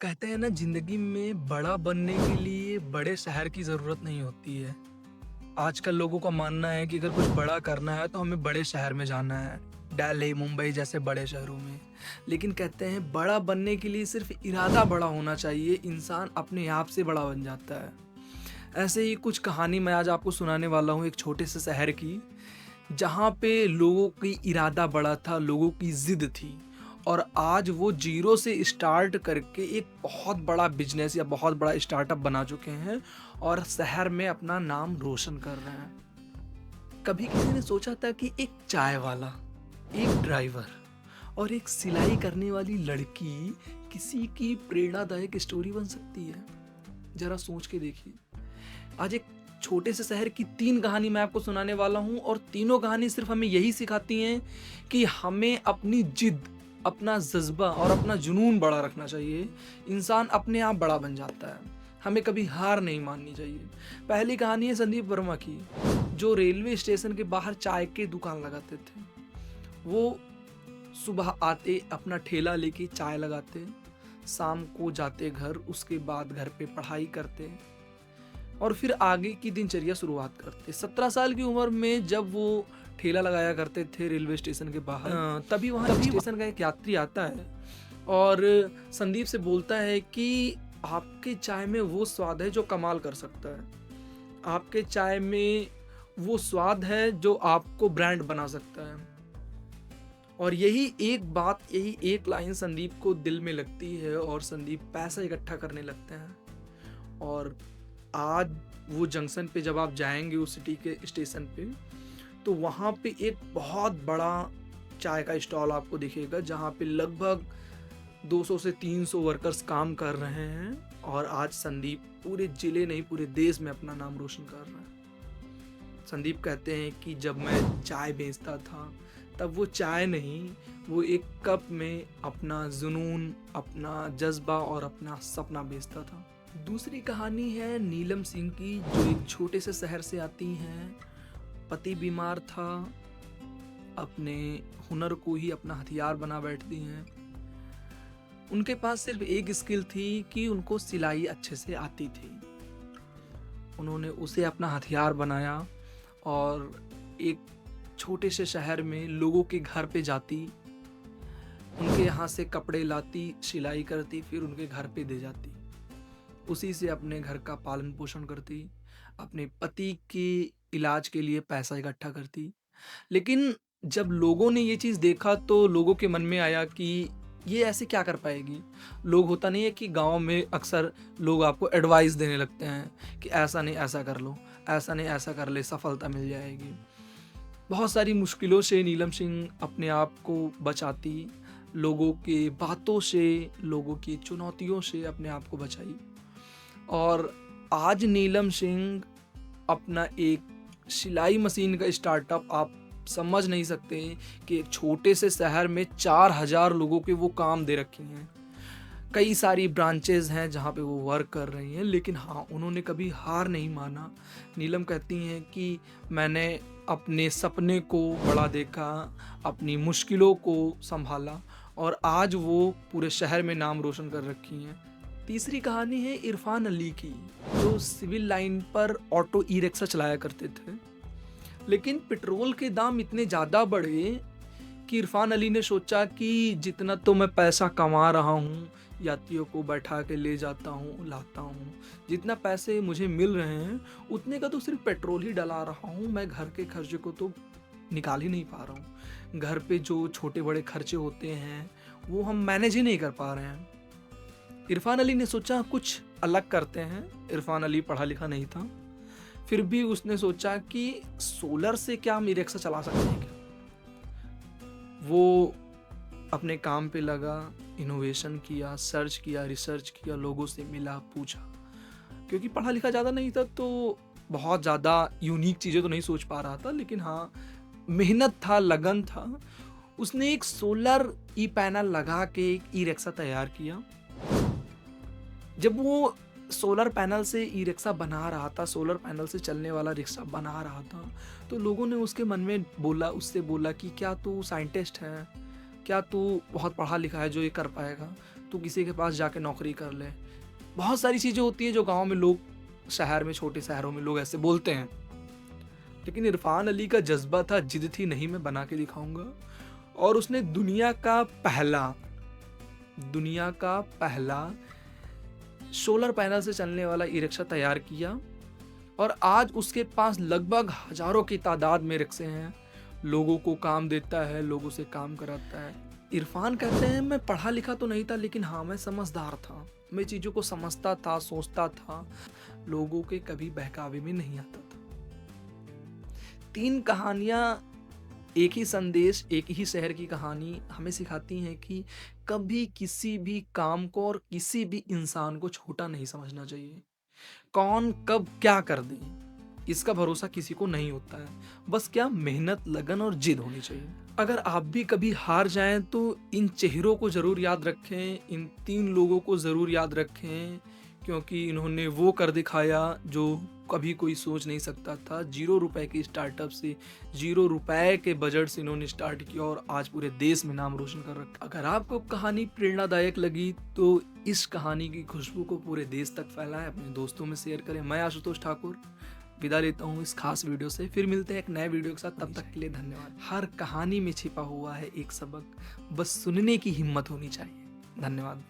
कहते हैं ना, जिंदगी में बड़ा बनने के लिए बड़े शहर की ज़रूरत नहीं होती है। आजकल लोगों का मानना है कि अगर कुछ बड़ा करना है तो हमें बड़े शहर में जाना है, दिल्ली, मुंबई जैसे बड़े शहरों में। लेकिन कहते हैं बड़ा बनने के लिए सिर्फ इरादा बड़ा होना चाहिए, इंसान अपने आप से बड़ा बन जाता है। ऐसे ही कुछ कहानी मैं आज आपको सुनाने वाला हूँ एक छोटे से शहर की, जहाँ पे लोगों की इरादा बड़ा था, लोगों की ज़िद थी और आज वो ज़ीरो से स्टार्ट करके एक बहुत बड़ा बिज़नेस या बहुत बड़ा स्टार्टअप बना चुके हैं और शहर में अपना नाम रोशन कर रहे हैं। कभी किसी ने सोचा था कि एक चाय वाला, एक ड्राइवर और एक सिलाई करने वाली लड़की किसी की प्रेरणादायक स्टोरी बन सकती है? ज़रा सोच के देखिए। आज एक छोटे से शहर की 3 कहानी मैं आपको सुनाने वाला हूँ और तीनों कहानी सिर्फ़ हमें यही सिखाती हैं कि हमें अपनी जिद, अपना जज़्बा और अपना जुनून बड़ा रखना चाहिए। इंसान अपने आप बड़ा बन जाता है। हमें कभी हार नहीं माननी चाहिए। पहली कहानी है संदीप वर्मा की, जो रेलवे स्टेशन के बाहर चाय की दुकान लगाते थे। वो सुबह आते अपना ठेला लेके चाय लगाते, शाम को जाते घर, उसके बाद घर पे पढ़ाई करते और फिर आगे की दिनचर्या शुरुआत करते। 17 साल की उम्र में जब वो ठेला लगाया करते थे रेलवे स्टेशन के बाहर, तभी वहाँ स्टेशन का एक यात्री आता है और संदीप से बोलता है कि आपके चाय में वो स्वाद है जो कमाल कर सकता है। आपके चाय में वो स्वाद है जो आपको ब्रांड बना सकता है। और यही एक बात, यही एक लाइन संदीप को दिल में लगती है और संदीप पैसा इकट्ठा करने लगते हैं। और आज वो जंक्शन पे जब आप जाएंगे उस सिटी के स्टेशन पे, तो वहाँ पे एक बहुत बड़ा चाय का स्टॉल आपको दिखेगा, जहाँ पे लगभग 200 से 300 वर्कर्स काम कर रहे हैं और आज संदीप पूरे जिले नहीं पूरे देश में अपना नाम रोशन कर रहा है। संदीप कहते हैं कि जब मैं चाय बेचता था तब वो चाय नहीं, वो एक कप में अपना जुनून, अपना जज्बा और अपना सपना बेचता था। दूसरी कहानी है नीलम सिंह की, जो एक छोटे से शहर से आती हैं। पति बीमार था, अपने हुनर को ही अपना हथियार बना बैठती हैं। उनके पास सिर्फ एक स्किल थी कि उनको सिलाई अच्छे से आती थी। उन्होंने उसे अपना हथियार बनाया और एक छोटे से शहर में लोगों के घर पे जाती, उनके यहाँ से कपड़े लाती, सिलाई करती, फिर उनके घर पे दे जाती। उसी से अपने घर का पालन पोषण करती, अपने पति के इलाज के लिए पैसा इकट्ठा करती। लेकिन जब लोगों ने ये चीज़ देखा तो लोगों के मन में आया कि ये ऐसे क्या कर पाएगी। लोग, होता नहीं है कि गांव में अक्सर लोग आपको एडवाइस देने लगते हैं कि ऐसा नहीं ऐसा कर लो, ऐसा नहीं ऐसा कर ले, सफलता मिल जाएगी। बहुत सारी मुश्किलों से नीलम सिंह अपने आप को बचाती, लोगों के बातों से, लोगों की चुनौतियों से अपने आप को बचाई। और आज नीलम सिंह अपना एक सिलाई मशीन का स्टार्टअप, आप समझ नहीं सकते कि एक छोटे से शहर में 4000 लोगों के वो काम दे रखी हैं। कई सारी ब्रांचेज हैं जहाँ पे वो वर्क कर रही हैं, लेकिन हाँ, उन्होंने कभी हार नहीं माना। नीलम कहती हैं कि मैंने अपने सपने को बड़ा देखा, अपनी मुश्किलों को संभाला और आज वो पूरे शहर में नाम रोशन कर रखी हैं। तीसरी कहानी है इरफान अली की, जो सिविल लाइन पर ऑटो ई रिक्शा चलाया करते थे। लेकिन पेट्रोल के दाम इतने ज़्यादा बढ़े कि इरफान अली ने सोचा कि जितना तो मैं पैसा कमा रहा हूँ, यात्रियों को बैठा के ले जाता हूँ, लाता हूँ, जितना पैसे मुझे मिल रहे हैं उतने का तो सिर्फ पेट्रोल ही डला रहा हूँ, मैं घर के खर्चे को तो निकाल ही नहीं पा रहा हूँ। घर पे जो छोटे बड़े खर्चे होते हैं वो हम मैनेज ही नहीं कर पा रहे हैं। इरफान अली ने सोचा कुछ अलग करते हैं। इरफान अली पढ़ा लिखा नहीं था, फिर भी उसने सोचा कि सोलर से क्या हम ई रिक्शा चला सकते हैं क्या। वो अपने काम पे लगा, इनोवेशन किया, सर्च किया, रिसर्च किया, लोगों से मिला, पूछा। क्योंकि पढ़ा लिखा ज़्यादा नहीं था तो बहुत ज़्यादा यूनिक चीज़ें तो नहीं सोच पा रहा था, लेकिन हाँ, मेहनत था, लगन था। उसने एक सोलर ई पैनल लगा के एक ई रिक्शा तैयार किया। जब वो सोलर पैनल से ई रिक्शा बना रहा था, सोलर पैनल से चलने वाला रिक्शा बना रहा था, तो लोगों ने उसके मन में उससे बोला कि क्या तू साइंटिस्ट है, क्या तू बहुत पढ़ा लिखा है जो ये कर पाएगा। तो किसी के पास जाके नौकरी कर ले। बहुत सारी चीज़ें होती हैं जो गाँव में लोग, शहर में, छोटे शहरों में लोग ऐसे बोलते हैं। लेकिन इरफान अली का जज्बा था, जिद थी, नहीं मैं बना के दिखाऊंगा। और उसने दुनिया का पहला सोलर पैनल से चलने वाला ई रिक्शा तैयार किया और आज उसके पास लगभग हजारों की तादाद में रिक्शे हैं। लोगों को काम देता है, लोगों से काम कराता है। इरफान कहते हैं, मैं पढ़ा लिखा तो नहीं था, लेकिन हाँ मैं समझदार था। मैं चीज़ों को समझता था, सोचता था, लोगों के कभी बहकावे में नहीं आता था। 3 कहानियां, एक ही संदेश, एक ही शहर की कहानी हमें सिखाती हैं कि कभी किसी भी काम को और किसी भी इंसान को छोटा नहीं समझना चाहिए। कौन कब क्या कर दे, इसका भरोसा किसी को नहीं होता है। बस क्या मेहनत, लगन और जिद होनी चाहिए। अगर आप भी कभी हार जाएं तो इन चेहरों को ज़रूर याद रखें, इन 3 लोगों को ज़रूर याद रखें, क्योंकि इन्होंने वो कर दिखाया जो कभी कोई सोच नहीं सकता था। 0 रुपए की स्टार्टअप से, 0 रुपए के बजट से इन्होंने स्टार्ट किया और आज पूरे देश में नाम रोशन कर रखा। अगर आपको कहानी प्रेरणादायक लगी तो इस कहानी की खुशबू को पूरे देश तक फैलाएं, अपने दोस्तों में शेयर करें। मैं आशुतोष ठाकुर विदा लेता हूँ इस खास वीडियो से। फिर मिलते हैं एक नए वीडियो के साथ, तब तक के लिए धन्यवाद। हर कहानी में छिपा हुआ है एक सबक, बस सुनने की हिम्मत होनी चाहिए। धन्यवाद।